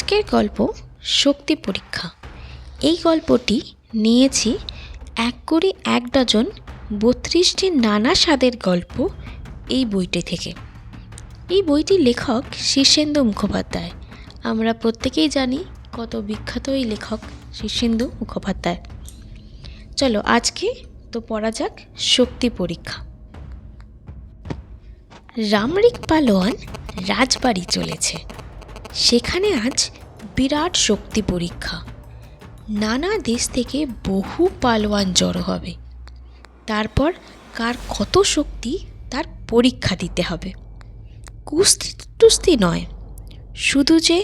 আজকের গল্প শক্তি পরীক্ষা। এই গল্পটি নিয়েছি ১ করে ১ ডজন ৩২টি নানা স্বাদের গল্প এই বইটি থেকে। এই বইটির লেখক শীর্ষেন্দু মুখোপাধ্যায়। আমরা প্রত্যেকেই জানি কত বিখ্যাত এই লেখক শীর্ষেন্দু মুখোপাধ্যায়। চলো আজকে তো পড়া যাক শক্তি পরীক্ষা। রামরিক পালোয়ান রাজবাড়ি চলেছে। সেখানে আজ বিরাট শক্তি পরীক্ষা। নানা দেশ থেকে বহু পালোয়ান জড়ো হবে। তারপর কার কত শক্তি তার পরীক্ষা দিতে হবে। কুস্তি টুস্তি নয়, শুধু যে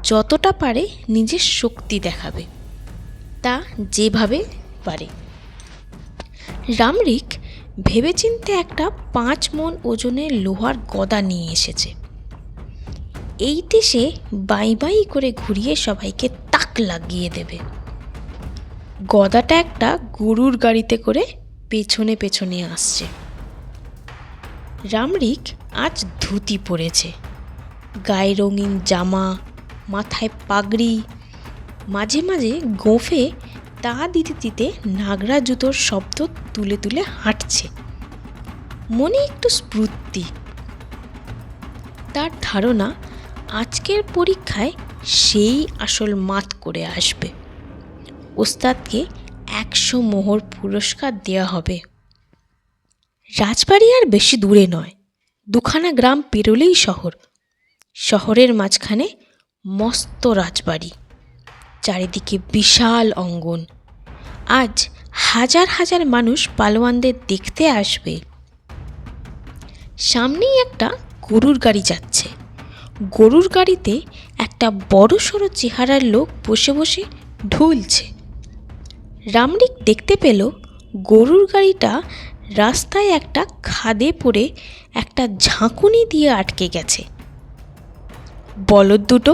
যতটা পারে নিজের শক্তি দেখাবে, তা যেভাবে পারে। রামরিক ভেবেচিন্তে একটা ৫ মণ ওজনের লোহার গদা নিয়ে এসেছে। এইটি সে বাই বাই করে ঘুরিয়ে সবাইকে তাক লাগিয়ে দেবে। গদাটা একটা গরুর গাড়িতে করে পেছনে পেছনে আসছে। রামরিক আজ ধুতি পরেছে, গায়ে রঙিন জামা, মাথায় পাগড়ি, মাঝে মাঝে গোঁফে তা দিতে দিতে নাগরা জুতোর শব্দ তুলে তুলে হাঁটছে। মনে একটু স্ফূর্তি। তার ধারণা আজকের পরীক্ষায় সেই আসল মাত করে আসবে। ওস্তাদকে ১০০ মোহর পুরস্কার দেওয়া হবে। রাজবাড়ি আর বেশি দূরে নয়, ২খানা গ্রাম পেরোলেই শহর। শহরের মাঝখানে মস্ত রাজবাড়ি, চারিদিকে বিশাল অঙ্গন। আজ হাজার হাজার মানুষ পালোয়ানদের দেখতে আসবে। সামনেই একটা গরুর গাড়ি যাচ্ছে। গরুর গাড়িতে একটা বড় সড়ো চেহারার লোক বসে বসে ঢুলছে। রামরিক দেখতে পেল গরুর গাড়িটা রাস্তায় একটা খাদে পড়ে একটা ঝাঁকুনি দিয়ে আটকে গেছে। বলদ দুটো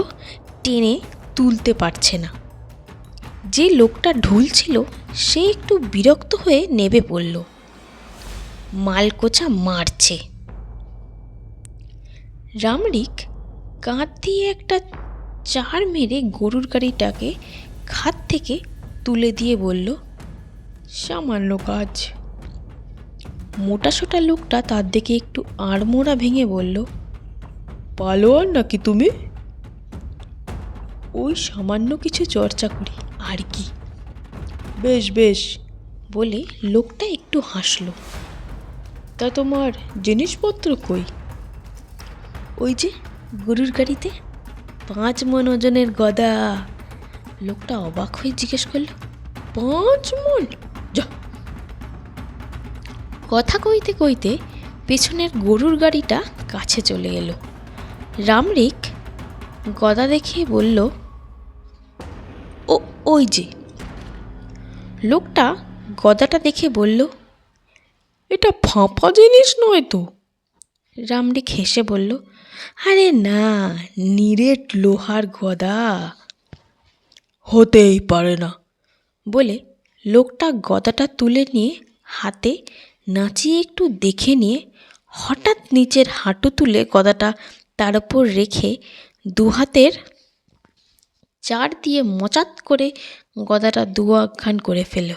টেনে তুলতে পারছে না। যে লোকটা ঢুলছিল সে একটু বিরক্ত হয়ে নেমে পড়ল। মালকোচা মারছে। রামরিক কাঁধ দিয়ে একটা চার মেরে গরুর গাড়িটাকে খাদ থেকে তুলে দিয়ে বলল, সামান্য কাজ। মোটাসোটা লোকটা তার দিকে একটু আড়মোড়া ভেঙে বলল, পালোয়ান নাকি তুমি? ওই সামান্য কিছু চর্চা করি আর কি। বেশ বেশ বলে লোকটা একটু হাসল। তা তোমার জিনিসপত্র কই? ওই যে গরুর গাড়িতে ৫ মণ ওজনের গদা। লোকটা অবাক হয়ে জিজ্ঞেস করল, ৫ মণ? যা। কথা কইতে কইতে পেছনের গরুর গাড়িটা কাছে চলে এলো। রামরিক গদা দেখিয়ে বলল, ও ওই যে। লোকটা গদাটা দেখে বলল, এটা ফাঁপা জিনিস নয় তো? রামরিক হেসে বলল, আরে না, নিরেট লোহার গদা। হতেই পারে না বলে লোকটা গদাটা তুলে নিয়ে হাতে নাচিয়ে একটু দেখে নিয়ে হঠাৎ নিচের হাঁটু তুলে গদাটা তার উপর রেখে ২ হাতের চার দিয়ে মচাত করে গদাটা ২ আখান করে ফেল।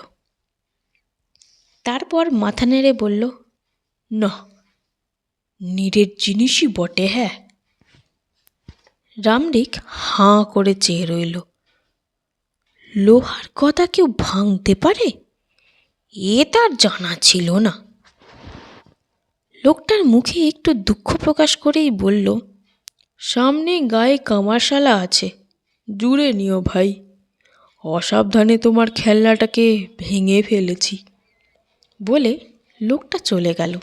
তারপর মাথা নেড়ে বলল, না, নিরেট জিনিসই বটে। হ্যাঁ। রামরিক হাঁ করে চেয়ে রইল। লোহার গদা কেউ ভাঙতে পারে? এ তার জানা ছিল না। লোকটার মুখে একটু দুঃখ প্রকাশ করেই বলল, সামনে গায়ে কামারশালা আছে, জুড়ে নিও ভাই। অসাবধানে তোমার খেলনাটাকে ভেঙে ফেলেছি। বলে লোকটা চলে গেল।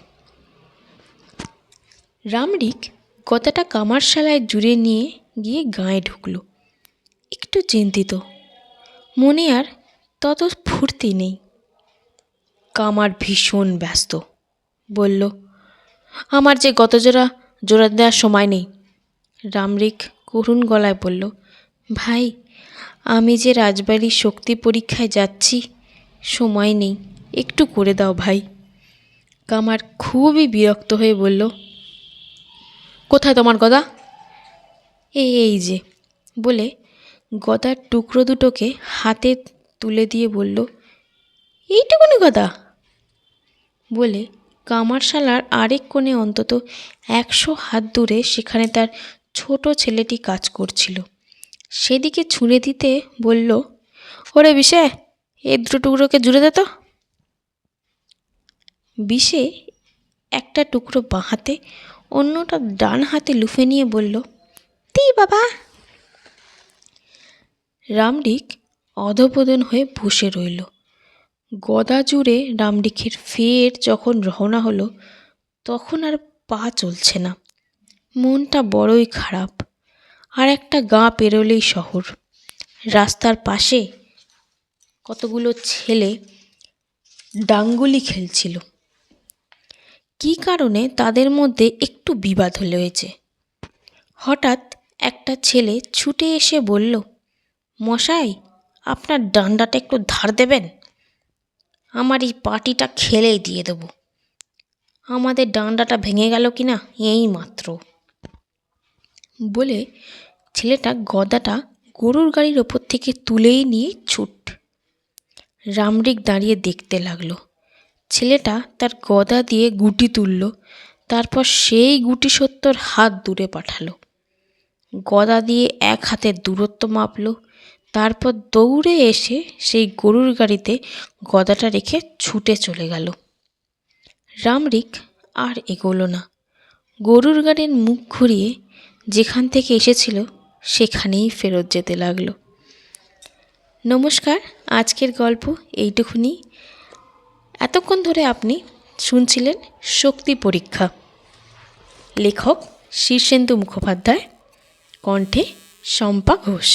রামরিক গদাটা কামারশালায় জুড়ে নিয়ে গিয়ে গায়ে ঢুকল। একটু চিন্তিত, মনে আর তত ফুর্তি নেই। কামার ভীষণ ব্যস্ত। বলল, আমার যে গত জোড়া দেওয়ার সময় নেই। রামরিক করুণ গলায় বলল, ভাই, আমি যে রাজবাড়ির শক্তি পরীক্ষায় যাচ্ছি, সময় নেই, একটু করে দাও ভাই। কামার খুবই বিরক্ত হয়ে বলল, কোথায় তোমার গদা? এই যে বলে গদার টুকরো দুটোকে হাতে তুলে দিয়ে বলল, এইটুকুনি গদা বলে কামারশালার আরেক কোণে অন্তত 100 হাত দূরে সেখানে তার ছোট ছেলেটি কাজ করছিল, সেদিকে ছুঁড়ে দিতে বলল, ওরে বিষে, এই দুটো টুকরোকে জুড়ে দে তো। বিষে একটা টুকরো বাঁ হাতে, অন্যটা ডান হাতে লুফে নিয়ে বলল, দি বাবা। রামডিক অধপতন হয়ে বসে রইল। গদা জুড়ে রামডিকের ফের যখন রওনা হলো, তখন আর পা চলছে না। মনটা বড়ই খারাপ। আর একটা গাঁ পেরোলেই শহর। রাস্তার পাশে কতগুলো ছেলে ডাঙ্গুলি খেলছিল। কী কারণে তাদের মধ্যে একটু বিবাদ হয়েছে। হঠাৎ একটা ছেলে ছুটে এসে বলল, মশাই, আপনার ডান্ডাটা একটু ধার দেবেন? আমার এই পাটিটা খেলেই দিয়ে দেবো। আমাদের ডান্ডাটা ভেঙে গেল কি না এই মাত্র। বলে ছেলেটা গদাটা গরুর গাড়ির ওপর থেকে তুলেই নিয়ে ছুট। রামডিক দাঁড়িয়ে দেখতে লাগলো। ছেলেটা তার গদা দিয়ে গুটি তুলল, তারপর সেই গুটি 70 হাত দূরে পাঠালো। গদা দিয়ে 1 হাতের দূরত্ব মাপল, তারপর দৌড়ে এসে সেই গরুর গাড়িতে গদাটা রেখে ছুটে চলে গেল। রামডিক আর এগোলো না। গরুর গাড়ির মুখ ঘুরিয়ে যেখান থেকে এসেছিল সেখানেই ফেরত যেতে লাগলো। নমস্কার, আজকের গল্প এইটুকুনি। এতক্ষণ ধরে আপনি শুনছিলেন শক্তি পরীক্ষা। লেখক শীর্ষেন্দু মুখোপাধ্যায়, কণ্ঠে শম্পা ঘোষ।